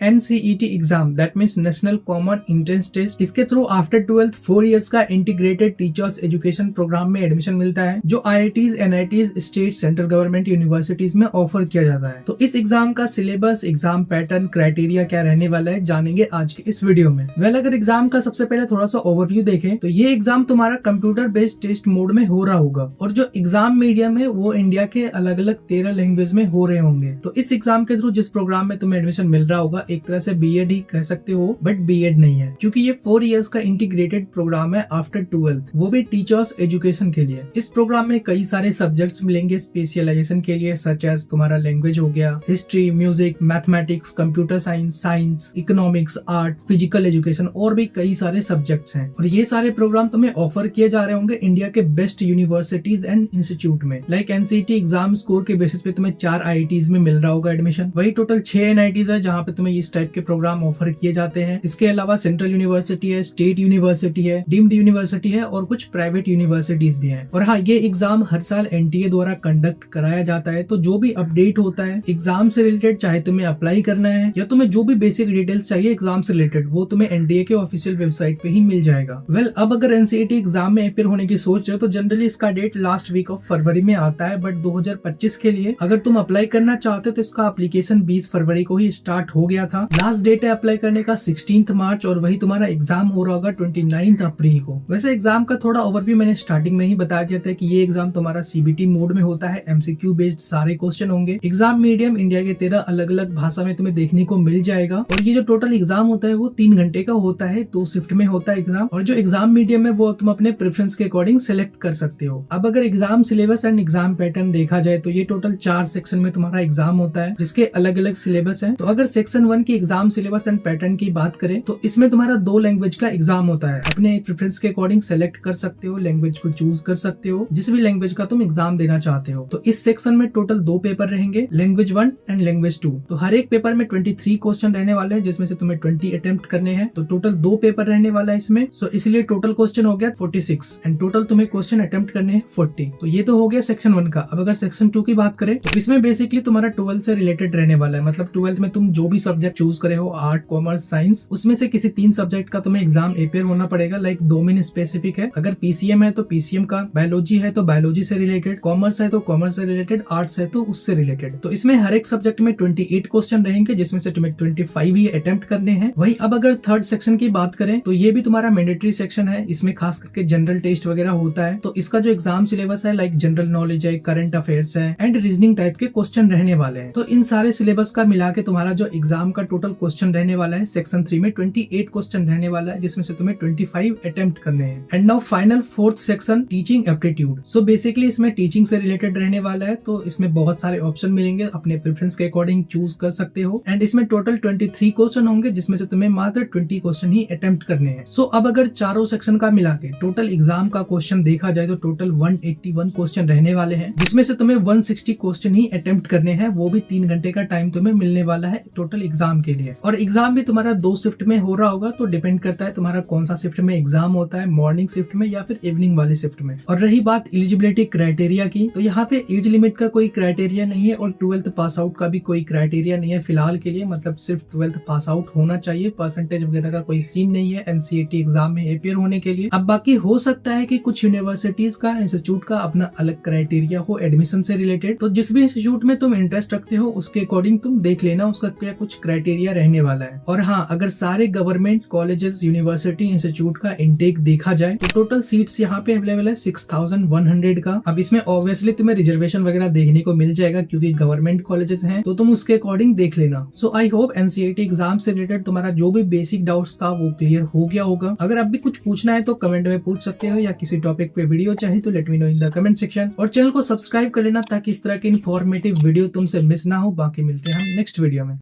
NCET exam, that means national common entrance test. इसके through after 12th 4 years का integrated teachers education programme में admission मिलता है, जो IITs, NITs, state, central government universities में offer किया जाता है। तो इस एग्जाम का सिलेबस, एग्जाम पैटर्न, क्राइटेरिया क्या रहने वाला है, जानेंगे आज के इस वीडियो में। अगर एग्जाम का सबसे पहले थोड़ा सा ओवरव्यू देखें तो ये एग्जाम तुम्हारा कंप्यूटर बेस्ड टेस्ट मोड में हो रहा होगा, और जो एग्जाम मीडियम है वो इंडिया के अलग अलग 13 लैंग्वेज में हो रहे होंगे। तो इस एग्जाम के थ्रू जिस प्रोग्राम में तुम्हें एडमिशन मिल रहा होगा, एक तरह से BEd ही कह सकते हो, बट BEd नहीं है, क्योंकि ये 4 इयर्स का इंटीग्रेटेड प्रोग्राम है आफ्टर 12th, वो भी टीचर्स एजुकेशन के लिए। इस प्रोग्राम में कई सारे सब्जेक्ट्स मिलेंगे स्पेशलाइजेशन के लिए, सच एज तुम्हारा लैंग्वेज हो गया, history, music, mathematics, computer science, economics, art, physical education और भी कई सारे सब्जेक्ट्स हैं। और ये सारे प्रोग्राम तुम्हें ऑफर किए जा रहे होंगे इंडिया के बेस्ट यूनिवर्सिटीज एंड इंस्टीट्यूट में। लाइक NCET एग्जाम स्कोर के बेसिस पे तुम्हें 4 IITs में मिल रहा होगा एडमिशन, वही टोटल 6 NITs है जहाँ पे तुम्हें इस टाइप के प्रोग्राम ऑफर किए जाते हैं। इसके अलावा सेंट्रल यूनिवर्सिटी है, स्टेट यूनिवर्सिटी है, डीम्ड यूनिवर्सिटी है और कुछ प्राइवेट यूनिवर्सिटीज भी है। और हाँ, ये एग्जाम हर साल NTA द्वारा कंडक्ट कराया जाता है। तो जो भी अपडेट होता है एग्जाम से रिलेटेड, चाहे तुम्हें अप्लाई करना है या तुम्हें जो भी बेसिक डिटेल्स चाहिए एग्जाम से रिलेटेड, वो तुम्हें NTA के ऑफिशियल वेबसाइट पे ही मिल जाएगा। अब अगर NCET एग्जाम में अपेयर होने की सोच रहे हो तो जनरली इसका डेट लास्ट वीक ऑफ फरवरी में आता है, बट 2025 के लिए अगर तुम अप्लाई करना चाहते हो तो इसका एप्लीकेशन 20 फरवरी को ही स्टार्ट हो गया था। लास्ट डेट है अप्लाई करने का 16 मार्च, और वही तुम्हारा एग्जाम हो रहा होगा 29 अप्रैल को। वैसे एग्जाम का थोड़ा ओवरव्यू मैंने स्टार्टिंग में ही बताया दिया था कि ये एग्जाम तुम्हारा CBT मोड में होता है, MCQ बेस्ड सारे क्वेश्चन होंगे। एग्जाम मीडियम इंडिया के 13 अलग अलग भाषा में तुम्हें देखने को मिल जाएगा, और ये जो टोटल एग्जाम होता है वो 3 घंटे का होता है, 2 शिफ्ट में होता है एग्जाम। और जो एग्जाम मीडियम है वो तुम अपने प्रेफरेंस के अकॉर्डिंग सिलेक्ट कर सकते हो। अब अगर exam syllabus and exam pattern देखा जाए तो ये टोटल 4 सेक्शन में तुम्हारा एग्जाम होता है, जिसके अलग अलग सिलेबस है। तो अगर सेक्शन 1 की एग्जाम सिलेबस एंड पैटर्न की बात करें तो इसमें तुम्हारा 2 लैंग्वेज का एग्जाम होता है। अपने प्रेफरेंस के अकॉर्डिंग सेलेक्ट कर सकते हो, लैंग्वेज को चूज कर सकते हो, जिस भी लैंग्वेज का तुम एग्जाम देना चाहते हो। तो इस सेक्शन में टोटल 2 पेपर रहेंगे, लैंग्वेज 1 एंड लैंग्वेज 2। तो हर एक पेपर में 23 क्वेश्चन रहने वाले हैं, जिसमें से तुम्हें 20 अटेम्प्ट करने हैं। तो टोटल 2 पेपर रहने वाला है इसमें, सो इसलिए टोटल क्वेश्चन हो गया 46 एंड टोटल तुम्हें क्वेश्चन अटेम्प्ट करने हैं 40। तो ये तो हो गया सेक्शन 1 का। अब अगर सेक्शन 2 की बात करें तो इसमें बेसिकली तुम्हारा 12th से रिलेटेड रहने वाला है, मतलब 12th में तुम जो भी सब्जेक्ट चूज करे हो, आर्ट, कॉमर्स, साइंस, उसमें से किसी 3 सब्जेक्ट का तुम्हें एग्जाम अपेयर होना पड़ेगा। लाइक डोमेन स्पेसिफिक है, अगर PCM है तो PCM का, बायोलॉजी है तो बायोलॉजी से रिलेटेड, कॉमर्स है तो कॉमर्स से रिलेटेड, आर्ट्स है तो उससे रिलेटेड। तो इसमें हर एक सब्जेक्ट में 28 क्वेश्चन रहेंगे, जिसमें से तुम्हें 25 ही अटेम्प्ट करने हैं। वही अब अगर थर्ड सेक्शन की बात करें तो ये भी तुम्हारा मैंडेटरी सेक्शन है, इसमें खास करके जनरल टेस्ट वगैरह होता है। तो इसका जो एग्जाम सिलेबस है लाइक जनरल नॉलेज है, करंट अफेयर्स है एंड रीजनिंग टाइप के क्वेश्चन रहने वाले हैं। तो इन सारे सिलेबस का मिला के तुम्हारा जो एग्जाम का टोटल क्वेश्चन रहने वाला है सेक्शन 3 में 28 क्वेश्चन रहने वाला है, जिसमें से तुम्हें 25 अटेम्प्ट करने हैं। And now final 4th section, teaching aptitude. So basically इसमें टीचिंग से रिलेटेड रहने वाला है, तो इसमें बहुत सारे ऑप्शन मिलेंगे, अपने प्रेफरेंस के अकॉर्डिंग चूज कर सकते हो। एंड इसमें टोटल 23 क्वेश्चन होंगे, जिसमें से तुम्हें मात्र 20 क्वेश्चन ही अटेम्प्ट करने हैं। सो अब अगर चारों सेक्शन का मिला के टोटल एग्जाम का क्वेश्चन देखा जाए तो टोटल 181 क्वेश्चन रहने वाले हैं, जिसमें से तुम्हें 160 क्वेश्चन ही अटेम्प्ट करने हैं, वो भी 3 घंटे का टाइम तुम्हें मिलने वाला है टोटल एग्जाम के लिए। और एग्जाम भी तुम्हारा 2 शिफ्ट में हो रहा होगा, तो डिपेंड करता है तुम्हारा कौन सा शिफ्ट में एग्जाम होता है, मॉर्निंग शिफ्ट में या फिर इवनिंग वाले शिफ्ट में। और रही बात एलिजिबिलिटी क्राइटेरिया की, तो यहाँ पे एज लिमिट का कोई क्राइटेरिया नहीं है और 12th पास आउट का भी कोई क्राइटेरिया नहीं है फिलहाल के लिए, मतलब सिर्फ 12th पास आउट होना चाहिए, परसेंटेज वगैरह का कोई सीन नहीं है NCET एग्जाम में अपेयर होने के लिए। अब बाकी हो सकता है कि कुछ यूनिवर्सिटीज का, इंस्टीट्यूट का अपना अलग क्राइटेरिया हो एडमिशन से रिलेटेड, तो जिस भी इंस्टीट्यूट में तुम इंटरेस्ट रखते हो उसके अकॉर्डिंग तुम देख लेना उसका क्या कुछ क्राइटेरिया रहने वाला है। और हाँ, अगर सारे गवर्नमेंट कॉलेजेस, यूनिवर्सिटी, इंस्टीट्यूट का इंटेक देखा जाए तो टोटल सीट्स यहाँ पे अवेलेबल है 6100 का। अब इसमें ऑब्वियसली तुम्हें रिजर्वेशन वगैरह देखने को मिल जाएगा, क्योंकि गवर्नमेंट कॉलेजेस हैं, तो तुम उसके अकॉर्डिंग देख लेना। सो आई होप NCET एग्जाम से रिलेटेड तुम्हारा जो भी बेसिक डाउट्स था वो क्लियर हो गया होगा। अगर अब भी कुछ पूछना है तो कमेंट में पूछ सकते हो, या किसी टॉपिक पे वीडियो चाहिए तो let me know in the comment section. और चैनल को सब्सक्राइब कर लेना ताकि इस तरह की इन्फॉर्मेटिव वीडियो तुमसे मिस ना हो। बाकी मिलते हैं हम नेक्स्ट वीडियो में।